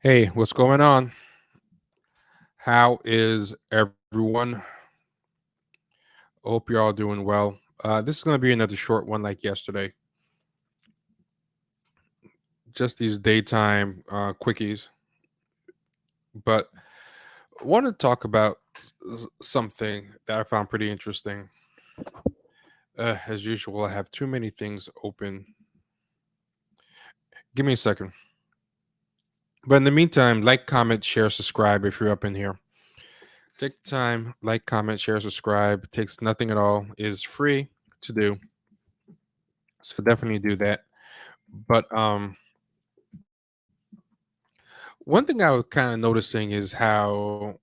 Hey, what's going on? How is everyone? Hope you're all doing well. This is going to be another short one like yesterday. Just these daytime quickies. But I want to talk about something that I found pretty interesting. As usual, I have too many things open. Give me a second. But in the meantime, like, comment, share, subscribe if you're up in here. Take the time, like, comment, share, subscribe. It takes nothing at all, is free to do. So definitely do that. But one thing I was kind of noticing is how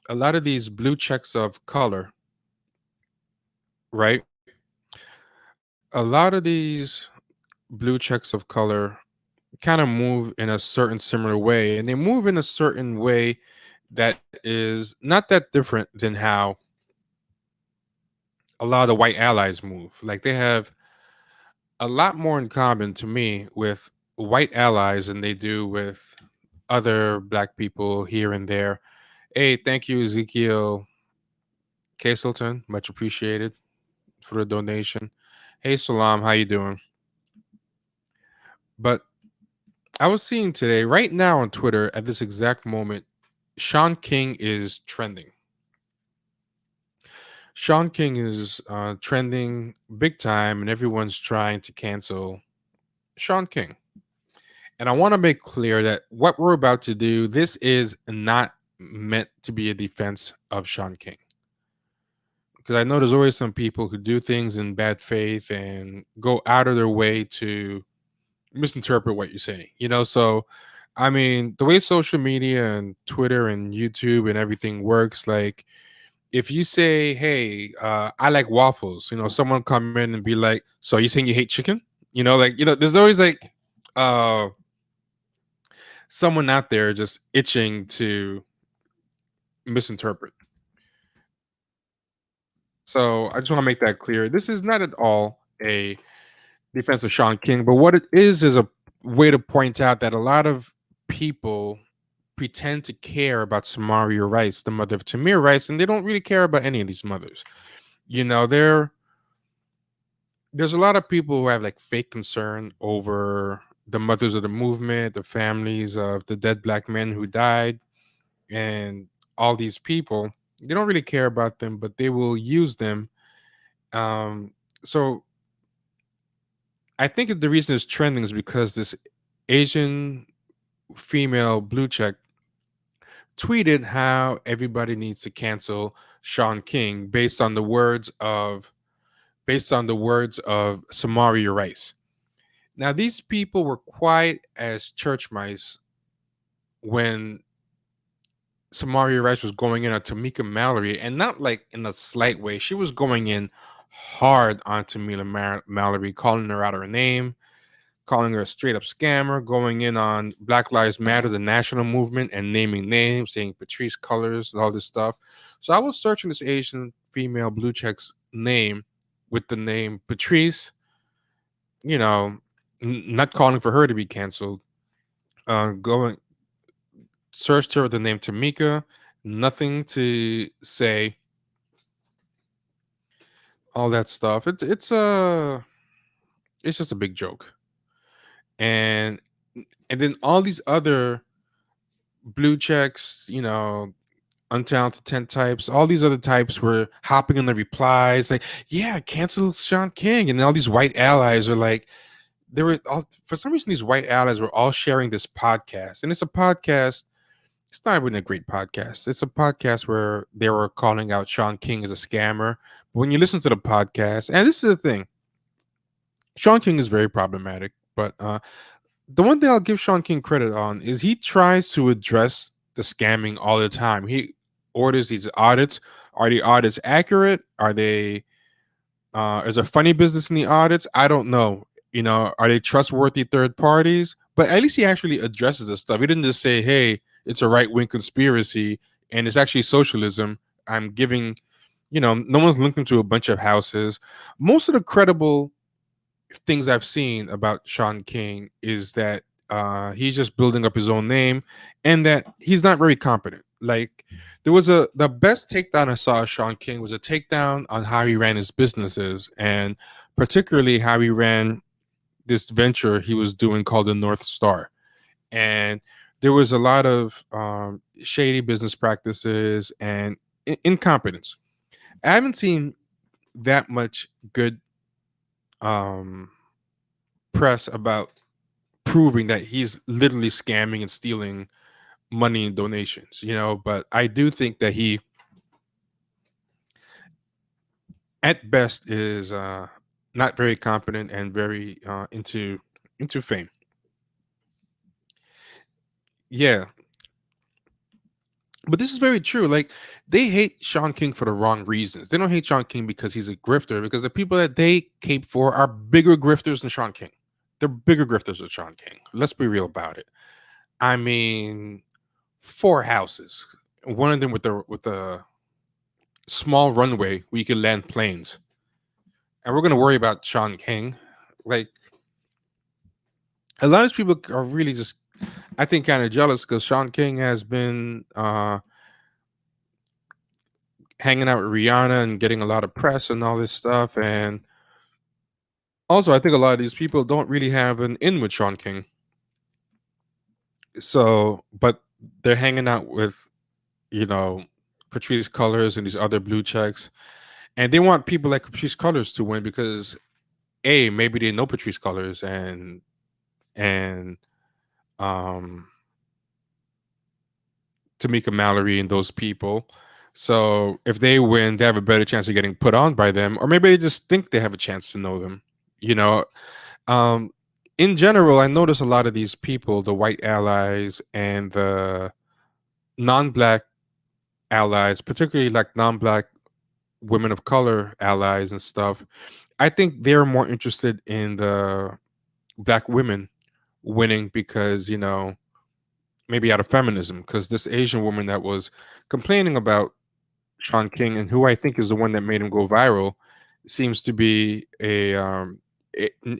a lot of these blue checks of color, right? A lot of these blue checks of color kind of move in a certain similar way, and they move in a certain way that is not that different than how a lot of the white allies move. Like they have a lot more in common to me with white allies than they do with other black people here and there. Hey, thank you, Ezekiel Castleton. Much appreciated for the donation. Hey, Salam, how you doing? But I was seeing today, right now on Twitter, at this exact moment, Shaun King is trending. Shaun King is trending big time, and everyone's trying to cancel Shaun King. And I want to make clear that what we're about to do, this is not meant to be a defense of Shaun King. Because I know there's always some people who do things in bad faith and go out of their way to misinterpret what you're saying. So I mean, the way social media and Twitter and YouTube and everything works, like if you say, "Hey, I like waffles," someone come in and be like, "So are you saying you hate chicken?" There's always like uh someone out there just itching to misinterpret. So I just want to make that clear. This is not at all a defense of Shaun King, but what it is a way to point out that a lot of people pretend to care about Samaria Rice, the mother of Tamir Rice, and they don't really care about any of these mothers. There's a lot of people who have like fake concern over the mothers of the movement, the families of the dead black men who died, and all these people. They don't really care about them, but they will use them. So I think that the reason it's trending is because this Asian female blue check tweeted how everybody needs to cancel Shaun King based on the words of Samaria Rice. Now these people were quiet as church mice when Samaria Rice was going in on Tamika Mallory, and not like in a slight way. She was going in hard on Mallory, calling her out her name, calling her a straight up scammer, going in on Black Lives Matter, the national movement, and naming names, saying Patrice Colors and all this stuff. So I was searching this Asian female blue check's name with the name Patrice, you know, not calling for her to be canceled. Going searched her with the name Tamika, nothing to say, all that stuff. It's just a big joke. And and then all these other blue checks, untalented 10 types, all these other types were hopping on the replies, like, yeah, cancel Shaun King. And all these white allies are like, they were all, for some reason, these white allies were all sharing this podcast. And it's a podcast, it's not even a great podcast. It's a podcast where they were calling out Shaun King as a scammer. But when you listen to the podcast, and this is the thing, Shaun King is very problematic, but the one thing I'll give Shaun King credit on is he tries to address the scamming all the time. He orders these audits. Are the audits accurate? Are they is there funny business in the audits? I don't know. Are they trustworthy third parties? But at least he actually addresses this stuff. He didn't just say, "Hey, it's a right wing conspiracy and it's actually socialism." I'm giving, no one's linked him to a bunch of houses. Most of the credible things I've seen about Shaun King is that He's just building up his own name, and that he's not very competent. Like there was the best takedown I saw of Shaun King was a takedown on how he ran his businesses, and particularly how he ran this venture he was doing called the North Star. And there was a lot of shady business practices and incompetence. I haven't seen that much good um, press about proving that he's literally scamming and stealing money and donations, but I do think that he at best is not very competent and very into fame. Yeah, but this is very true. Like they hate Shaun King for the wrong reasons. They don't hate Shaun King because he's a grifter, because the people that they cape for are bigger grifters than Shaun King. They're bigger grifters than Shaun King. Let's be real about it. I mean, four houses, one of them with the small runway where you can land planes, and we're gonna worry about Shaun King. Like a lot of people are really just, I think, kind of jealous because Shaun King has been hanging out with Rihanna and getting a lot of press and all this stuff. And also, I think a lot of these people don't really have an in with Shaun King. So, but they're hanging out with, you know, Patrice Colors and these other blue checks. And they want people like Patrice Colors to win because A, maybe they know Patrice Colors and um Tamika Mallory and those people. So if they win, they have a better chance of getting put on by them, or maybe they just think they have a chance to know them. You know, um, in general, I notice a lot of these people, the white allies and the non-black allies, particularly like non-black women of color allies and stuff. I think they're more interested in the black women winning because maybe out of feminism, because this Asian woman that was complaining about Shaun King and who I think is the one that made him go viral seems to be an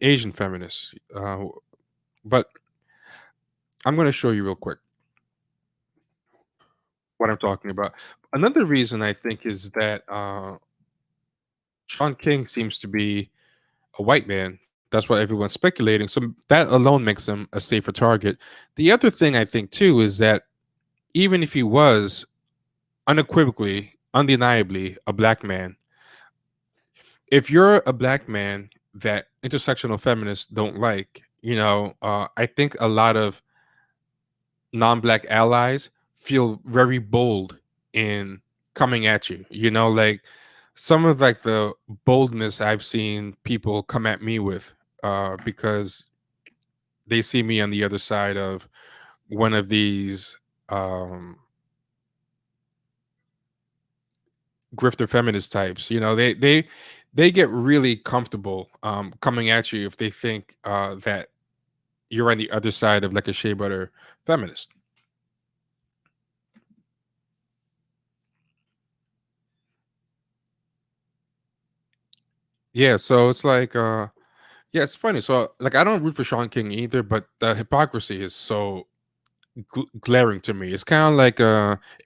Asian feminist. But I'm going to show you real quick what I'm talking about. Another reason I think is that Shaun King seems to be a white man. That's what everyone's speculating. So that alone makes him a safer target. The other thing I think too is that even if he was unequivocally, undeniably a black man, if you're a black man that intersectional feminists don't like, I think a lot of non-black allies feel very bold in coming at you. Like some of like the boldness I've seen people come at me with, because they see me on the other side of one of these um, grifter feminist types. They get really comfortable coming at you if they think that you're on the other side of like a shea butter feminist. Yeah, so it's like yeah, it's funny. So like I don't root for Shaun King either, but the hypocrisy is so glaring to me. It's kind of like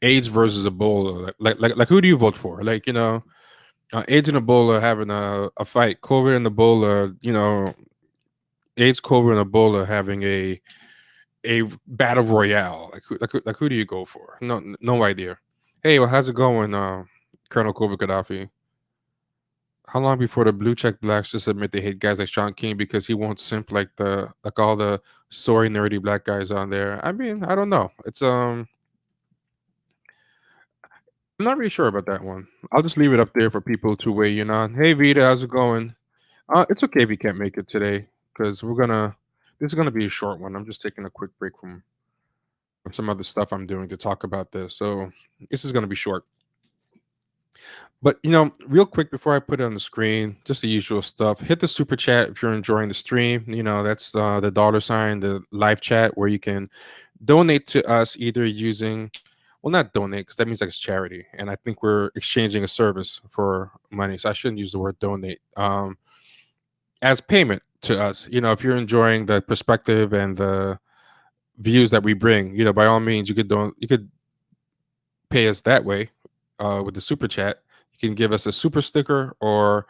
AIDS versus Ebola. Like who do you vote for? Like, AIDS and Ebola having a fight, COVID and Ebola, AIDS, COVID, and Ebola having a battle royale. Like who do you go for? No idea. Hey, well, how's it going, Colonel COVID Gaddafi? How long before the blue check blacks just admit they hate guys like Shaun King because he won't simp like all the sorry nerdy black guys on there? I mean, I don't know. I'm not really sure about that one. I'll just leave it up there for people to weigh in on. Hey Vita, how's it going? It's okay if you can't make it today because this is gonna be a short one. I'm just taking a quick break from some other stuff I'm doing to talk about this. So this is gonna be short. But real quick before I put it on the screen, just the usual stuff. Hit the super chat if you're enjoying the stream. That's the dollar sign, the live chat where you can donate to us either using, well, not donate because that means like it's charity, and I think we're exchanging a service for money, so I shouldn't use the word donate. As payment to us, if you're enjoying the perspective and the views that we bring, by all means, you could pay us that way, with the super chat. You can give us a super sticker or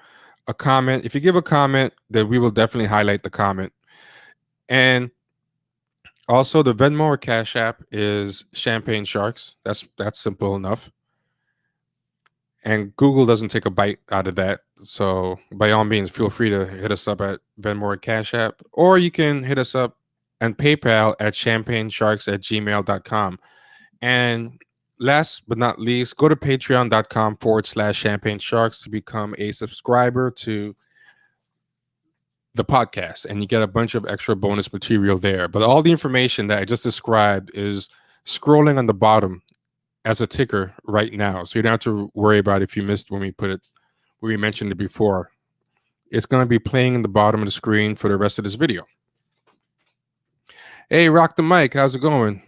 a comment. If you give a comment, then we will definitely highlight the comment. And also, the Venmo or Cash App is Champagne Sharks. That's simple enough. And Google doesn't take a bite out of that. So by all means, feel free to hit us up at Venmo or Cash App, or you can hit us up and PayPal at champagnesharks@gmail.com. And last but not least, go to patreon.com/champagne sharks to become a subscriber to the podcast, and you get a bunch of extra bonus material there. But all the information that I just described is scrolling on the bottom as a ticker right now. So you don't have to worry about if you missed when we mentioned it before. It's going to be playing in the bottom of the screen for the rest of this video. Hey, Rock the Mic, how's it going?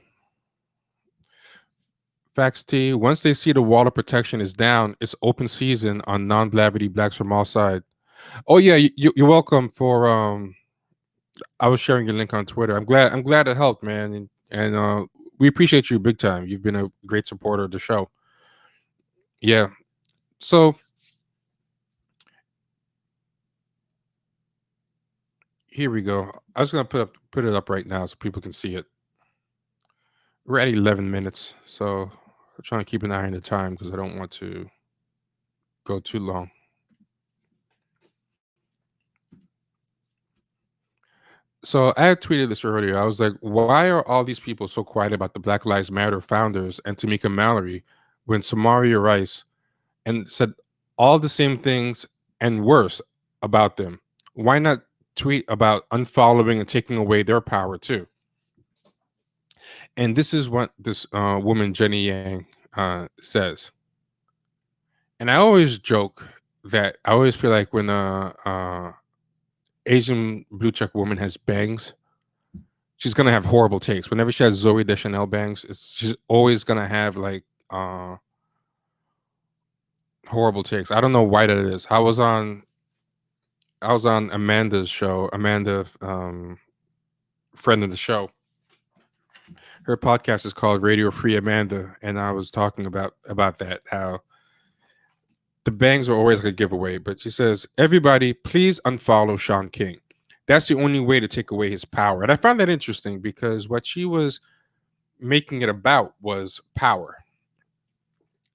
Facts T, once they see the wall of protection is down, it's open season on non-blavity blacks from all sides. Oh yeah, you're welcome for I was sharing your link on Twitter. I'm glad it helped, man. And we appreciate you big time. You've been a great supporter of the show. Yeah. So here we go. I was gonna put it up right now so people can see it. We're at 11 minutes, so I'm trying to keep an eye on the time because I don't want to go too long. So I had tweeted this earlier. I was like, why are all these people so quiet about the Black Lives Matter founders and Tamika Mallory when Samaria Rice and said all the same things and worse about them? Why not tweet about unfollowing and taking away their power too? And this is what this woman, Jenny Yang, says. And I always joke that I always feel like when Asian blue check woman has bangs, she's gonna have horrible takes. Whenever she has Zoe Deschanel bangs, she's always gonna have like horrible takes. I don't know why that is. I was on Amanda's show. Amanda, friend of the show. Her podcast is called Radio Free Amanda, and I was talking about that, how the bangs are always like a giveaway. But she says, everybody, please unfollow Shaun King. That's the only way to take away his power. And I found that interesting because what she was making it about was power.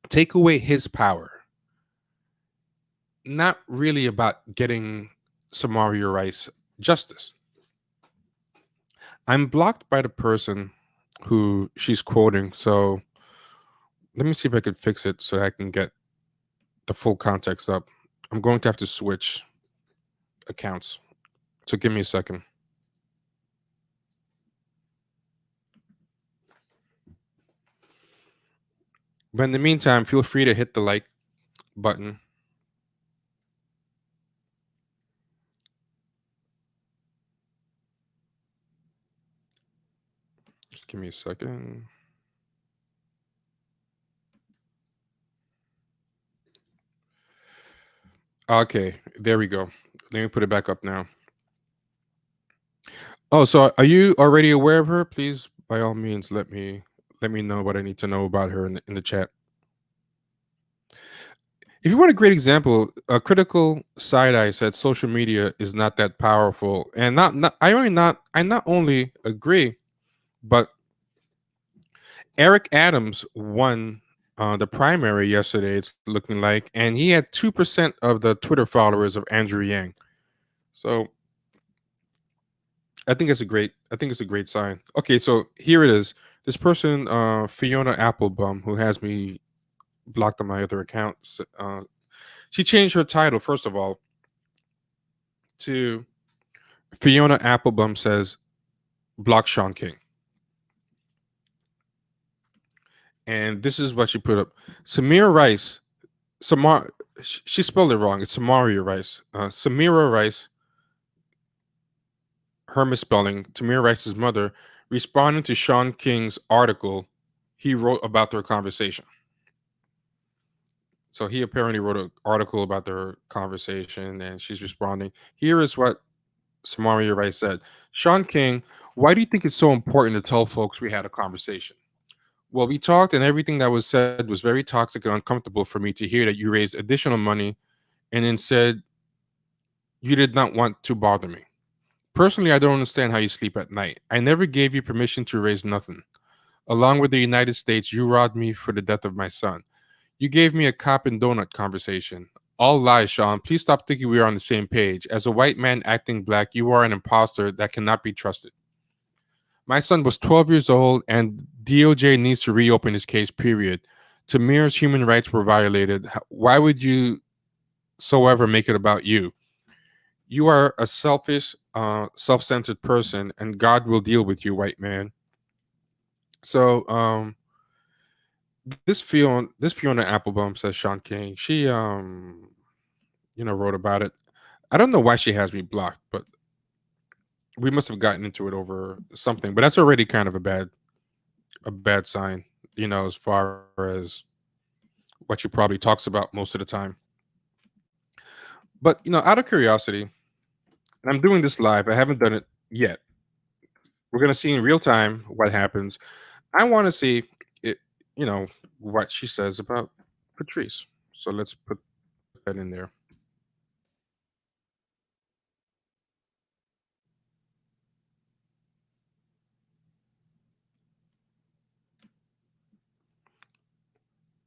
Take away his power. Not really about getting Samaria Rice justice. I'm blocked by the person who she's quoting. So let me see if I can fix it so I can get the full context up. I'm going to have to switch accounts. So give me a second. But in the meantime, feel free to hit the like button. Just give me a second. Okay, there we go. Let me put it back up now. Oh, so are you already aware of her? Please, by all means, let me know what I need to know about her in the chat. If you want a great example, a critical side eye said social media is not that powerful, and I not only agree, but Eric Adams won the primary yesterday. It's looking like, and he had 2% of the Twitter followers of Andrew Yang. So I think it's a great sign. Okay, so here it is. This person, Fiona Applebum, who has me blocked on my other accounts, she changed her title first of all to Fiona Applebum says block Shaun King. And this is what she put up. Samira Rice, she spelled it wrong. It's Samaria Rice. Samira Rice, her misspelling, Tamir Rice's mother, responding to Shaun King's article he wrote about their conversation. So he apparently wrote an article about their conversation, and she's responding. Here is what Samaria Rice said. Shaun King, Why do you think it's so important to tell folks we had a conversation? Well, we talked, and everything that was said was very toxic and uncomfortable for me to hear that you raised additional money and then said you did not want to bother me. Personally, I don't understand how you sleep at night. I never gave you permission to raise nothing. Along with the United States, you robbed me for the death of my son. You gave me a cop and donut conversation. All lies, Shaun. Please stop thinking we are on the same page. As a white man acting black, you are an imposter that cannot be trusted. My son was 12 years old, and DOJ needs to reopen his case, period. Tamir's human rights were violated. Why would you so ever make it about you? You are a selfish, self-centered person, and God will deal with you, white man. So, this Fiona Applebaum, says Sean King. She wrote about it. I don't know why she has me blocked, but we must have gotten into it over something. But that's already kind of a bad sign, as far as what she probably talks about most of the time. But out of curiosity, and I'm doing this live. I haven't done it yet. We're gonna see in real time what happens. I want to see it, what she says about Patrice. So let's put that in there.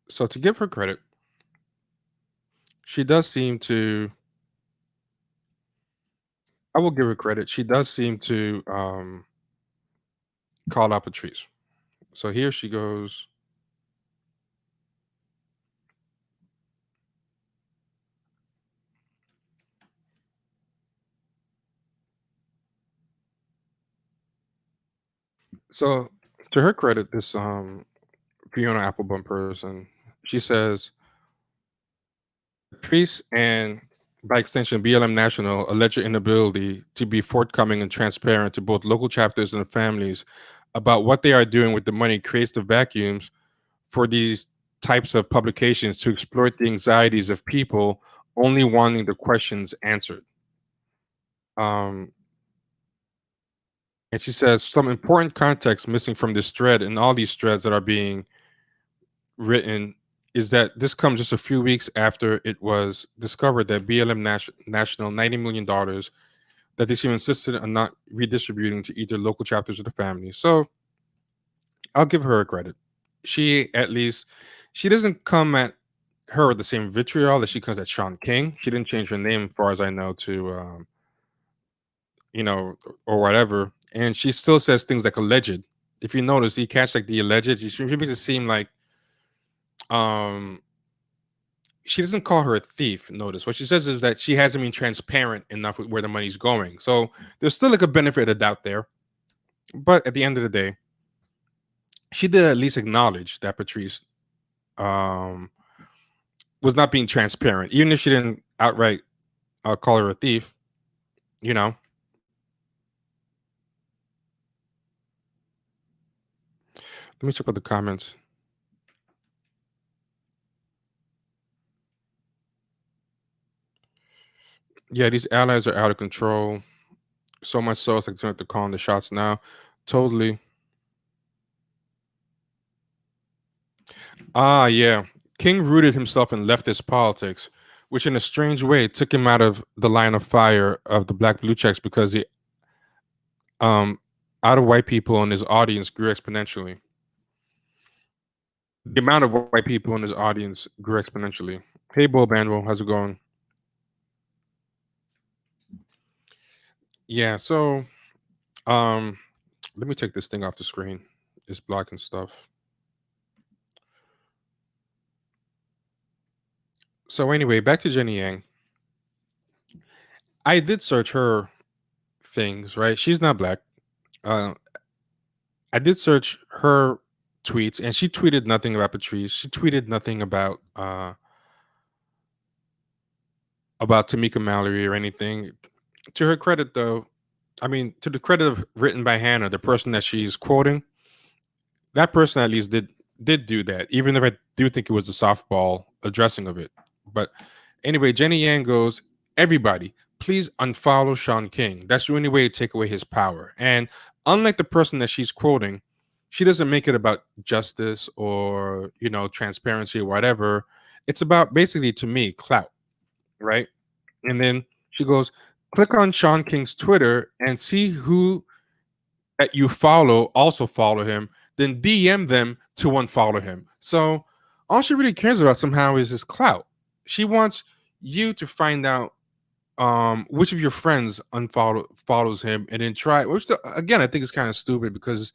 So to give her credit, she does seem to. I will give her credit. She does seem to call out Patrice. So here she goes. So to her credit, this Fiona Applebaum person, she says Patrice and by extension BLM National alleged inability to be forthcoming and transparent to both local chapters and families about what they are doing with the money creates the vacuums for these types of publications to exploit the anxieties of people only wanting the questions answered. Um, and she says some important context missing from this thread and all these threads that are being written is that this comes just a few weeks after it was discovered that BLM National $90 million that they seem insisted on not redistributing to either local chapters or the family. So I'll give her a credit. She at least she doesn't come at her with the same vitriol that she comes at Sean King. She didn't change her name, as far as I know, to you know, or whatever. And she still says things like alleged. If you notice, he catch like the alleged. She makes it seem like um she doesn't call her a thief. Notice what she says is that she hasn't been transparent enough with where the money's going. So there's still like a benefit of doubt there. But at the end of the day, she did at least acknowledge that Patrice um was not being transparent, even if she didn't outright call her a thief. You know, let me check out the comments. Yeah, these allies are out of control. So much so it's like they have to call on the shots now. Totally. Ah, yeah. King rooted himself in leftist politics, which in a strange way took him out of the line of fire of the black blue checks because the um out of white people in his audience grew exponentially. The amount of white people in his audience grew exponentially. Hey, Bo Banwell, how's it going? Yeah, so um let me take this thing off the screen. It's blocking stuff. So anyway, back to Jenny Yang. I did search her things, right? She's not black. Uh, I did search her tweets, and she tweeted nothing about Patrice. She tweeted nothing about Tamika Mallory or anything. To her credit, though, I mean, to the credit of written by Hannah, the person that she's quoting, that person at least did do that. Even if I do think it was a softball addressing of it, but anyway, Jenny Yang goes, everybody, please unfollow Sean King. That's the only way to take away his power. And unlike the person that she's quoting, she doesn't make it about justice or, transparency or whatever. It's about basically, to me, clout, right? And then she goes, click on Sean King's Twitter and see who that you follow also follow him, then DM them to unfollow him. So all she really cares about somehow is his clout. She wants you to find out which of your friends follows him and then try, which again I think is kind of stupid because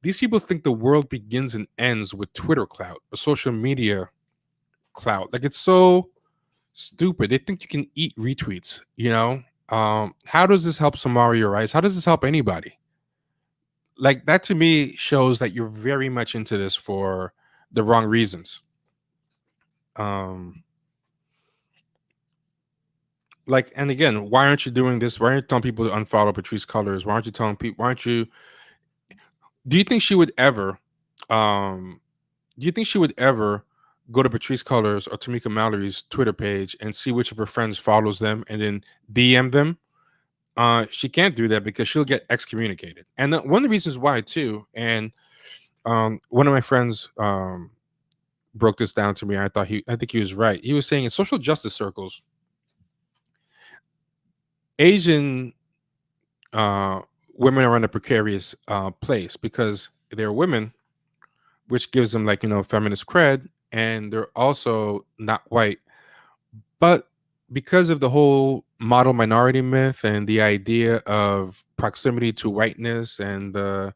these people think the world begins and ends with Twitter clout, or social media clout. Like, it's so stupid. They think you can eat retweets, how does this help Samaria Rice? How does this help anybody? Like, that to me shows that you're very much into this for the wrong reasons. Like, and again, why aren't you doing this? Why aren't you telling people to unfollow Patrice Colors? Why aren't you telling people? Why aren't you? Do you think she would ever? Um, do you think she would ever go to Patrice Colors or Tamika Mallory's Twitter page and see which of her friends follows them and then DM them? She can't do that because she'll get excommunicated. And one of the reasons why too, and one of my friends broke this down to me. I think he was right. He was saying in social justice circles, Asian uh, women are in a precarious place because they're women, which gives them, like, feminist cred, and they're also not white. But because of the whole model minority myth and the idea of proximity to whiteness and the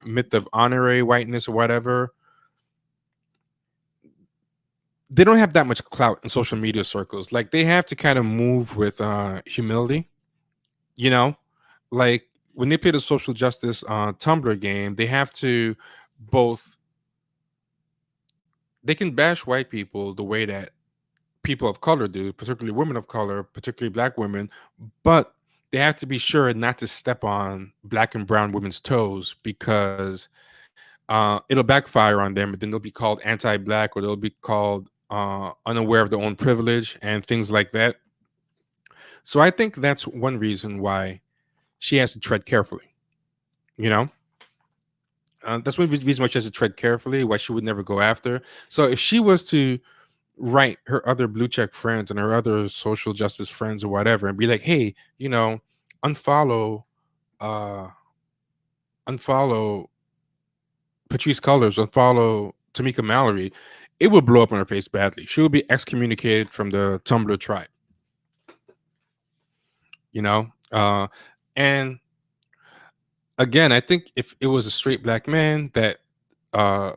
myth of honorary whiteness or whatever, they don't have that much clout in social media circles. Like, they have to kind of move with humility, you know like when they play the social justice Tumblr game, they have to both, they can bash white people the way that people of color do, particularly women of color, particularly black women, but they have to be sure not to step on black and brown women's toes because it'll backfire on them, and then they'll be called anti-black, or they'll be called unaware of their own privilege and things like that. So I think that's one reason why she has to tread carefully. You know, that's one reason why she has to tread carefully. Why she would never go after. So if she was to write her other blue check friends and her other social justice friends or whatever, and be like, "Hey, unfollow, uh, unfollow Patrice Cullors, unfollow Tamika Mallory," it would blow up in her face badly. She would be excommunicated from the Tumblr tribe. You know, and again, I think if it was a straight black man that uh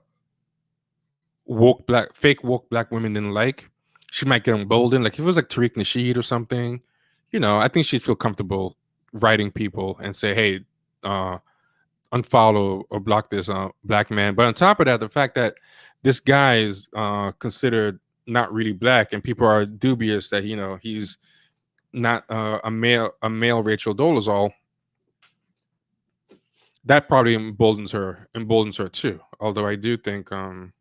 fake woke black women didn't like, she might get emboldened. Like if it was like Tariq Nasheed or something, I think she'd feel comfortable writing people and say, "Hey, uh, unfollow or block this black man." But on top of that, the fact that this guy is considered not really black, and people are dubious that he's not a male Rachel Dolezal, that probably emboldens her too. Although I do think um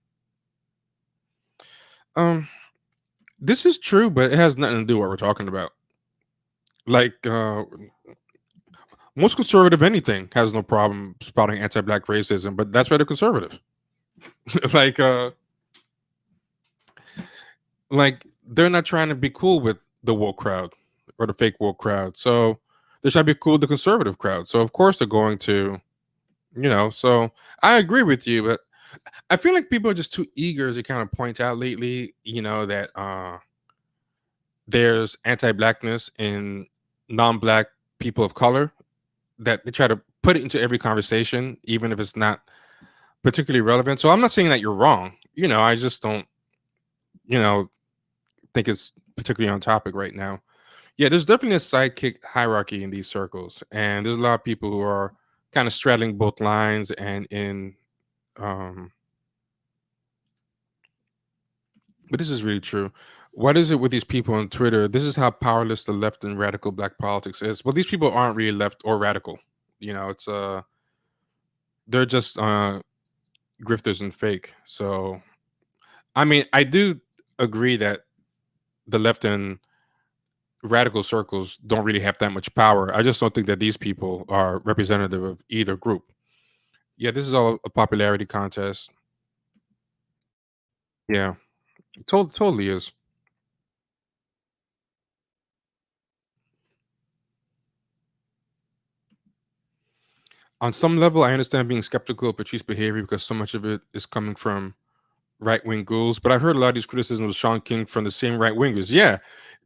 this is true, but it has nothing to do with what we're talking about. Like, most conservative anything has no problem spouting anti-black racism, but that's why they're conservative. like, like they're not trying to be cool with the woke crowd or the fake woke crowd. So they're trying to be cool with the conservative crowd. So of course they're going to, So I agree with you, but I feel like people are just too eager to kind of point out lately, that there's anti-blackness in non-black people of color, that they try to put it into every conversation, even if it's not particularly relevant. So I'm not saying that you're wrong. I just don't, you know, think it's particularly on topic right now. Yeah, there's definitely a sidekick hierarchy in these circles, and there's a lot of people who are kind of straddling both lines and in. Um, but this is really true. What is it with these people on Twitter? This is how powerless the left and radical black politics is. Well, these people aren't really left or radical. It's they're just grifters and fake. So, I mean, I do agree that the left and radical circles don't really have that much power. I just don't think that these people are representative of either group. Yeah, this is all a popularity contest. Yeah, totally is. On some level, I understand being skeptical of Patrice's behavior because so much of it is coming from right wing ghouls. But I've heard a lot of these criticisms of Sean King from the same right wingers. Yeah,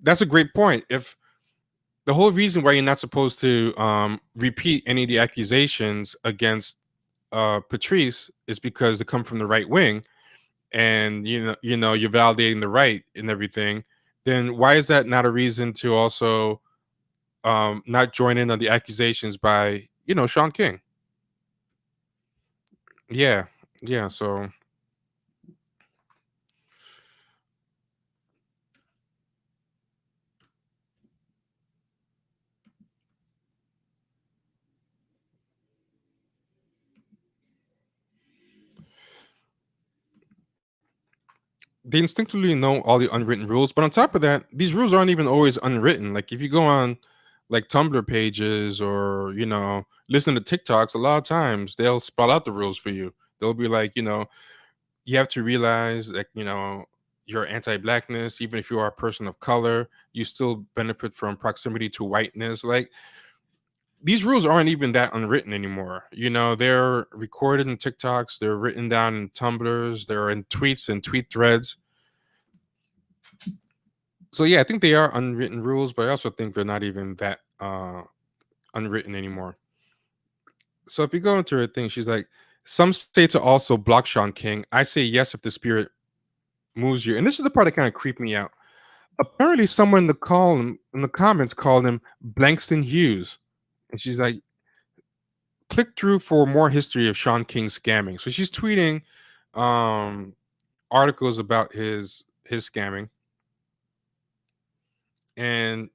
that's a great point. If the whole reason why you're not supposed to repeat any of the accusations against Patrice is because they come from the right wing, and you're validating the right and everything. Then why is that not a reason to also not join in on the accusations by Sean King? Yeah, yeah. So they instinctively know all the unwritten rules, but on top of that, these rules aren't even always unwritten. Like if you go on like Tumblr pages or listen to TikToks, a lot of times they'll spell out the rules for you. They'll be like, you have to realize that your anti-blackness, even if you are a person of color, you still benefit from proximity to whiteness. Like these rules aren't even that unwritten anymore. They're recorded in TikToks, they're written down in Tumblrs, they're in tweets and tweet threads. So yeah, I think they are unwritten rules, but I also think they're not even that unwritten anymore. So if you go into her thing, she's like, some say to also block Sean King. I say yes if the spirit moves you. And this is the part that kind of creeped me out. Apparently, someone in the comments called him Blankston Hughes, and she's like, click through for more history of Sean King scamming. So she's tweeting um articles about his scamming, and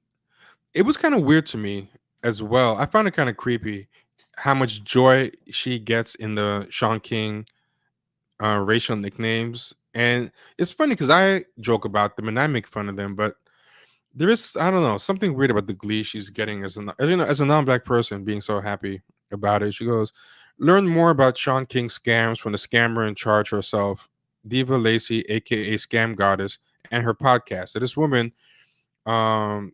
it was kind of weird to me as well. I found it kind of creepy how much joy she gets in the Sean King racial nicknames. And it's funny because I joke about them and I make fun of them, but there is, I don't know, something weird about the glee she's getting as a non-black person being so happy about it. She goes, learn more about Sean King scams from the scammer in charge herself, Diva Lacey, aka Scam Goddess, and her podcast. So this woman, um,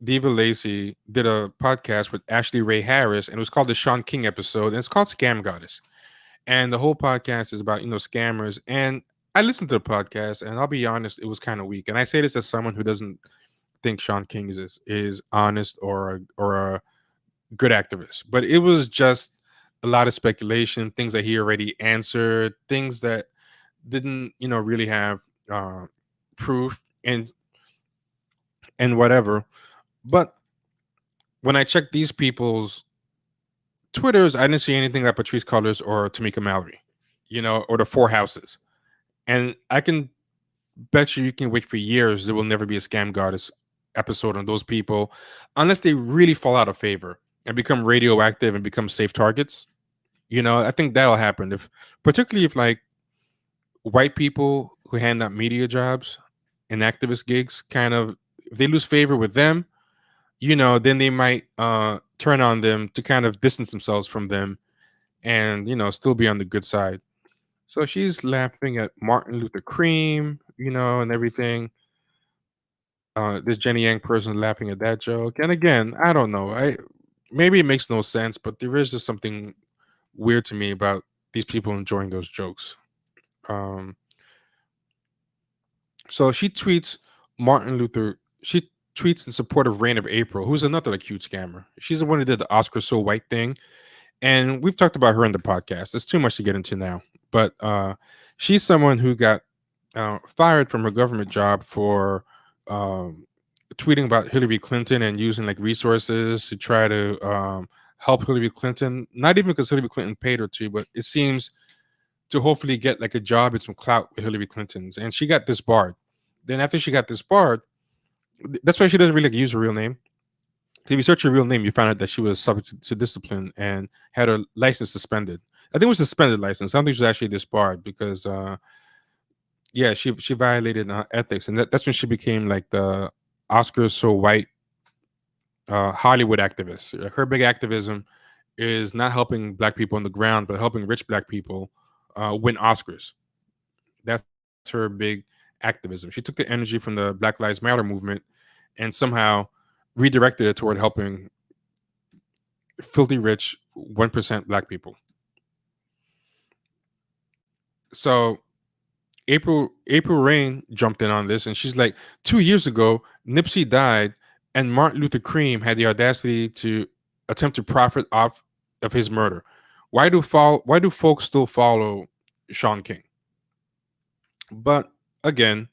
Diva Lacey, did a podcast with Ashley Ray Harris, and it was called the Sean King episode, and it's called Scam Goddess. And the whole podcast is about scammers. And I listened to the podcast, and I'll be honest, it was kind of weak. And I say this as someone who doesn't think Sean King is honest or a good activist, but it was just a lot of speculation, things that he already answered, things that didn't really have uh, proof and whatever. But when I checked these people's Twitters, I didn't see anything about Patrice Cullors or Tamika Mallory, or the Four Houses. And I can bet you can wait for years. There will never be a Scam Goddess episode on those people unless they really fall out of favor and become radioactive and become safe targets. I think that'll happen particularly if like white people who hand out media jobs and activist gigs kind of, if they lose favor with them, then they might turn on them to kind of distance themselves from them and still be on the good side. So she's laughing at Martin Luther Cream, and everything. This Jenny Yang person laughing at that joke. And again, I don't know. I maybe it makes no sense, but there is just something weird to me about these people enjoying those jokes. Um, so Martin Luther. She tweets in support of Reign of April, who's another like huge scammer. She's the one who did the Oscar so white thing, and we've talked about her in the podcast. It's too much to get into now, but she's someone who got fired from her government job for um, tweeting about Hillary Clinton and using like resources to try to help Hillary Clinton. Not even because Hillary Clinton paid her to, but it seems to hopefully get like a job and some clout with Hillary Clinton's. And she got disbarred. Then after she got disbarred, that's why she doesn't really like, use her real name. If you search her real name, you found out that she was subject to discipline and had her license suspended. I think it was suspended license. I don't think she was actually disbarred because yeah, she violated ethics, and that's when she became like the Oscar so white Hollywood activist. Her big activism is not helping black people on the ground, but helping rich black people win Oscars. That's her big activism. She took the energy from the Black Lives Matter movement and somehow redirected it toward helping filthy rich 1% black people. So April Rain jumped in on this and she's like, 2 years ago, Nipsey died and Martin Luther King had the audacity to attempt to profit off of his murder. Why do folks still follow Shaun King? But again,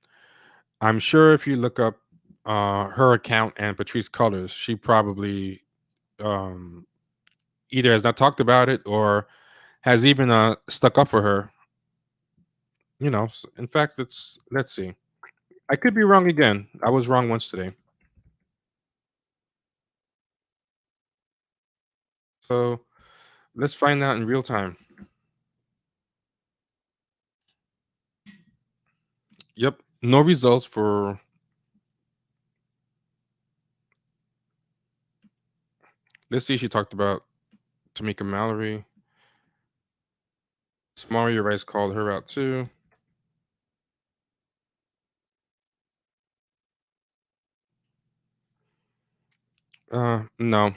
I'm sure if you look up her account and Patrice Cullors, she probably um, either has not talked about it or has even stuck up for her. In fact, let's see. I could be wrong again. I was wrong once today. So let's find out in real time. Yep, no results for. Let's see. She talked about Tamika Mallory. Samaria Rice called her out too. No,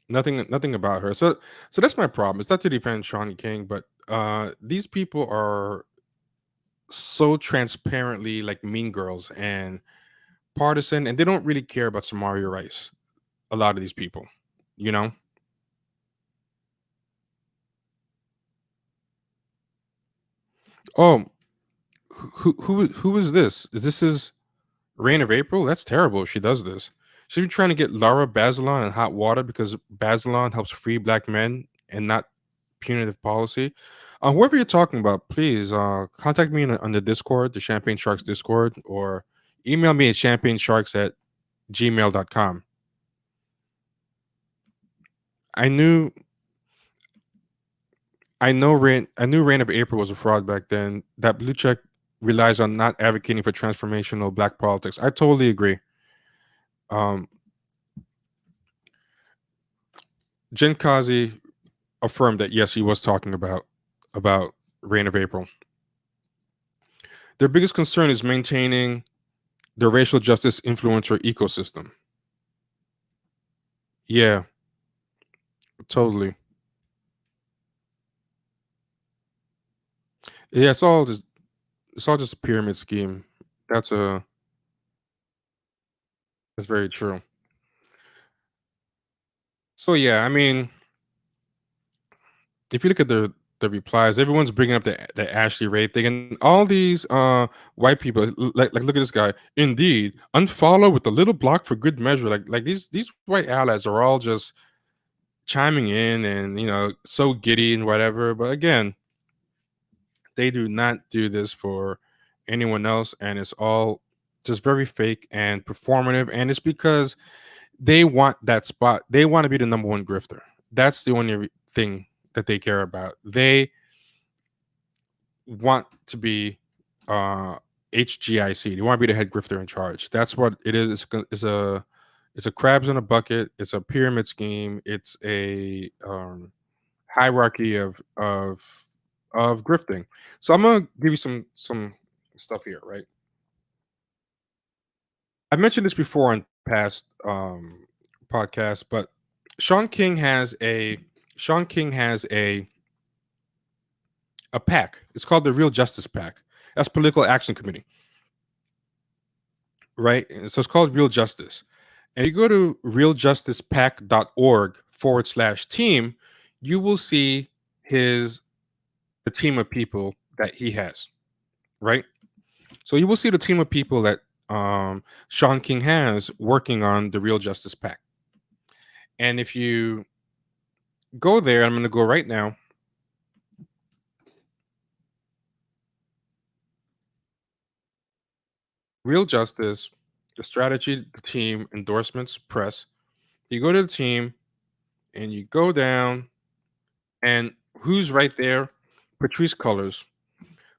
nothing about her. So that's my problem. It's not to defend Shaun King, but these people are so transparently like mean girls and partisan, and they don't really care about Samaria Rice. A lot of these people, you know. Oh, who is this? Is this his Reign of April? That's terrible. If she does this. She's trying to get Laura Bazelon in hot water because Bazelon helps free black men and not punitive policy. Whoever you're talking about, please contact me on the Discord, the Champagne Sharks Discord, or email me at champagnesharks@gmail.com. I knew I knew Reign of April was a fraud back then. That blue check relies on not advocating for transformational black politics. I totally agree. Um, Jen Kazi affirmed that yes, he was talking about Reign of April. Their biggest concern is maintaining the racial justice influencer ecosystem. Yeah, totally. Yeah, it's all just a pyramid scheme. That's a that's very true. So yeah, I mean, if you look at the replies, everyone's bringing up the Ashley Ray thing, and all these white people like look at this guy. Indeed, unfollow with a little block for good measure. Like these white allies are all just chiming in and so giddy and whatever. But again, they do not do this for anyone else, and it's all just very fake and performative. And it's because they want that spot. They want to be the number one grifter. That's the only thing that they care about. They want to be HGIC. They want to be the head grifter in charge. That's what it is. It's a crabs in a bucket. It's a pyramid scheme. It's a hierarchy of grifting. So I'm gonna give you some stuff here, right? I mentioned this before on past podcasts, but Shaun King has a Shaun King has a PAC. It's called the Real Justice PAC. That's Political Action Committee, right? And so it's called Real Justice. And you go to realjusticepac.org/team, you will see the team of people that he has, right? So you will see the team of people that Shaun King has working on the Real Justice PAC. And if you go there, I'm going to go right now. Real Justice, the strategy, the team, endorsements, press. You go to the team and you go down, and who's right there? Patrice Cullors.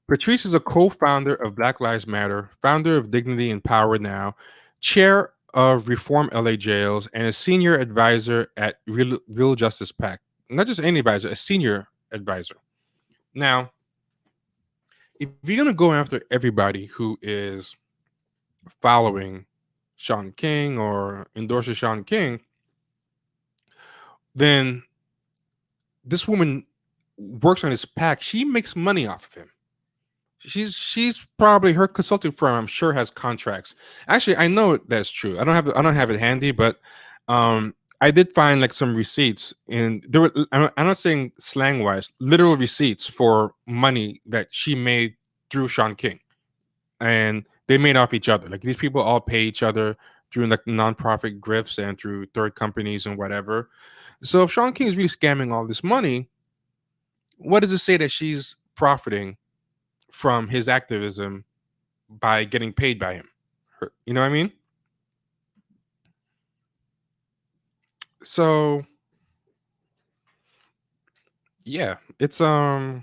Patrice is a co-founder of Black Lives Matter, founder of Dignity and Power Now, chair of Reform LA Jails, and a senior advisor at Real Justice PAC. Not just any advisor, a senior advisor. Now, if you're going to go after everybody who is following Shaun King or endorses Shaun King, then this woman works on his PAC. She makes money off of him. She's probably, her consulting firm, I'm sure, has contracts. Actually, I know that's true. I don't have it handy, but I did find like some receipts, and there were, I'm not saying slang wise, literal receipts for money that she made through Shaun King, and they made off each other. Like, these people all pay each other through like nonprofit grifts and through third companies and whatever. So if Shaun King is really scamming all this money, what does it say that she's profiting from his activism by getting paid by him? You know what I mean? So yeah, it's I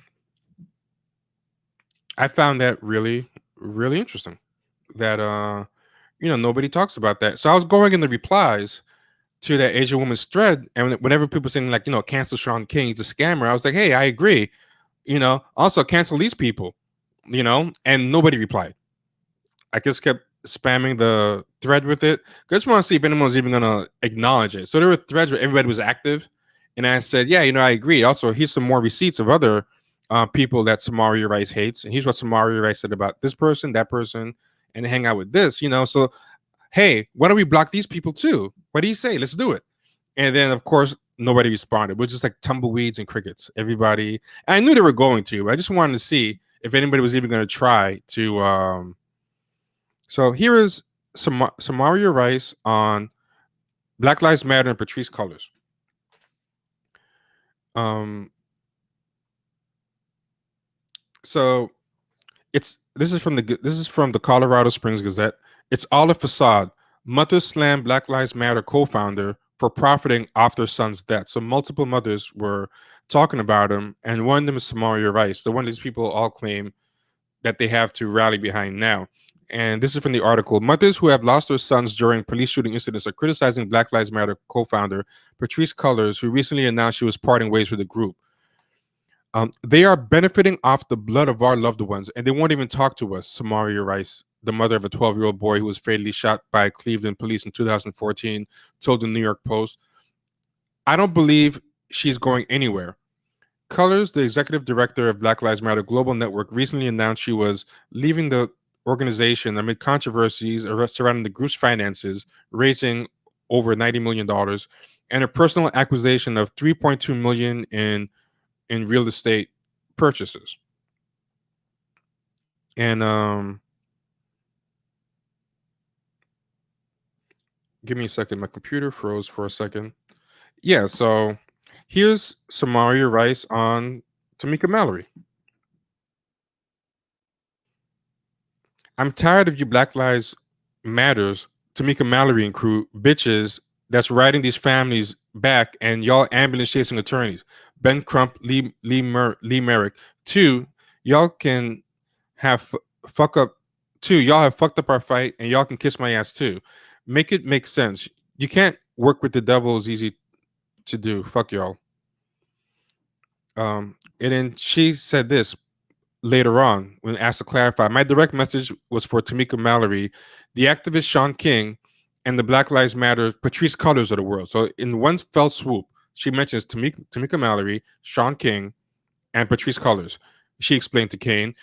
found that really, really interesting that nobody talks about that. So I was going in the replies to that Asian woman's thread, and whenever people saying like, cancel Shaun King, he's a scammer, I was like, hey, I agree. Also cancel these people, and nobody replied. I just kept spamming the thread with it. I just want to see if anyone was even gonna acknowledge it. So there were threads where everybody was active, and I said, yeah, I agree. Also, here's some more receipts of other people that Samaria Rice hates, and here's what Samaria Rice said about this person, that person, and hang out with this. So hey, why don't we block these people too? What do you say? Let's do it. And then, of course, nobody responded. It was just like tumbleweeds and crickets. Everybody, and I knew they were going to. I just wanted to see if anybody was even going to try to. So here is Samaria Rice on Black Lives Matter and Patrice Colors. So this is from the Colorado Springs Gazette. It's all a facade. Mothers slam Black Lives Matter co-founder for profiting off their son's death. So multiple mothers were talking about him, and one of them is Samaria Rice, the one these people all claim that they have to rally behind now. And this is from the article. Mothers who have lost their sons during police shooting incidents are criticizing Black Lives Matter co-founder Patrice Cullors, who recently announced she was parting ways with the group. They are benefiting off the blood of our loved ones, and they won't even talk to us, Samaria Rice, the mother of a 12-year-old boy who was fatally shot by Cleveland police in 2014, told the New York Post. I don't believe she's going anywhere. Cullors, the executive director of Black Lives Matter Global Network, recently announced she was leaving the organization amid controversies surrounding the group's finances, raising over $90 million, and a personal acquisition of $3.2 million in real estate purchases. And give me a second. My computer froze for a second. Yeah, so here's Samaria Rice on Tamika Mallory. I'm tired of you Black Lives Matters, Tamika Mallory and crew, bitches that's riding these families back, and y'all ambulance chasing attorneys. Ben Crump, Lee Merrick. Two, y'all can have fuck up. Two, y'all have fucked up our fight, and y'all can kiss my ass too. Make it make sense. You can't work with the devil is easy to do. Fuck y'all. And then she said this later on when asked to clarify. My direct message was for Tamika Mallory, the activist Shaun King, and the Black Lives Matter Patrice Cullors of the world. So in one fell swoop, she mentions Tamika Mallory, Shaun King, and Patrice Cullors. She explained to Kane,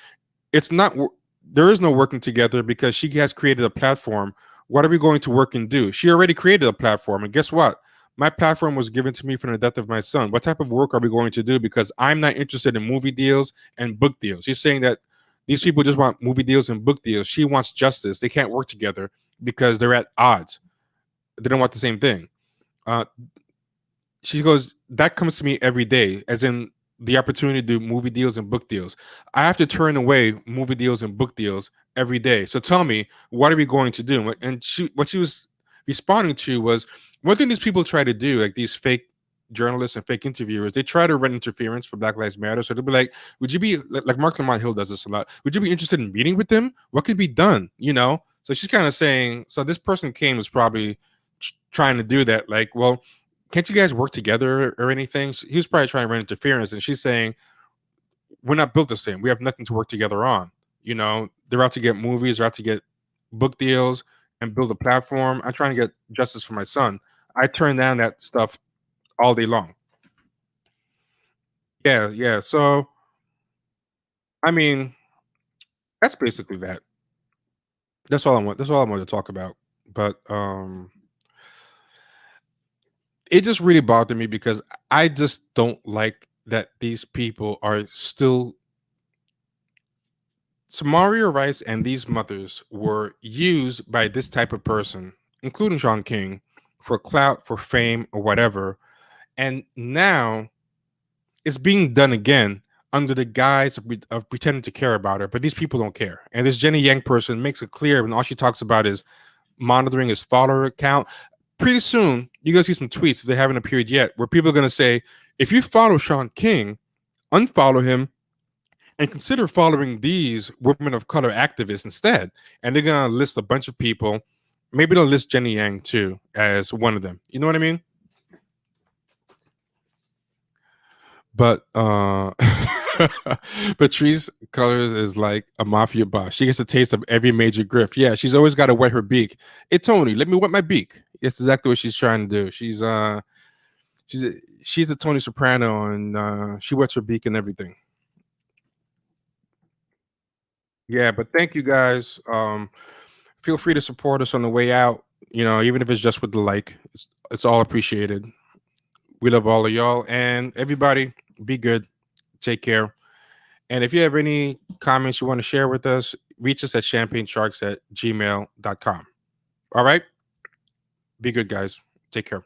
it's not, there is no working together because she has created a platform. What are we going to work and do? She already created a platform, and guess what? My platform was given to me from the death of my son. What type of work are we going to do? Because I'm not interested in movie deals and book deals. She's saying that these people just want movie deals and book deals. She wants justice. They can't work together because they're at odds. They don't want the same thing. She goes, that comes to me every day, as in the opportunity to do movie deals and book deals. I have to turn away movie deals and book deals every day. So tell me, what are we going to do? And what she was responding to was, one thing these people try to do, like these fake journalists and fake interviewers, they try to run interference for Black Lives Matter. So they'll be like, would you be, like Mark Lamont Hill does this a lot, would you be interested in meeting with them? What could be done? So she's kind of saying, so this person Kane was probably trying to do that. Like, well, can't you guys work together or anything? So he was probably trying to run interference, and she's saying, we're not built the same. We have nothing to work together on. They're out to get movies, they're out to get book deals and build a platform. I'm trying to get justice for my son. I turn down that stuff all day long. Yeah, yeah. So I mean, that's basically that. That's all I want. That's all I wanted to talk about. But it just really bothered me because I just don't like that these people are still Samaria Rice and these mothers were used by this type of person, including Shaun King, for clout, for fame, or whatever. And now it's being done again under the guise of pretending to care about her. But these people don't care. And this Jenny Yang person makes it clear when all she talks about is monitoring his follower account. Pretty soon, you're going to see some tweets, if they haven't appeared yet, where people are going to say, if you follow Shaun King, unfollow him and consider following these women of color activists instead. And they're going to list a bunch of people. Maybe they'll list Jenny Yang too as one of them. You know what I mean? But Patrice Colors is like a mafia boss. She gets a taste of every major grift. Yeah, she's always got to wet her beak. Hey Tony, let me wet my beak. It's exactly what she's trying to do. She's the Tony Soprano, and she wets her beak and everything. Yeah, but thank you guys. Feel free to support us on the way out. Even if it's just with the like, it's all appreciated. We love all of y'all, and everybody. Be good. Take care. And if you have any comments you want to share with us, reach us at champagnesharks@gmail.com. All right. Be good, guys. Take care.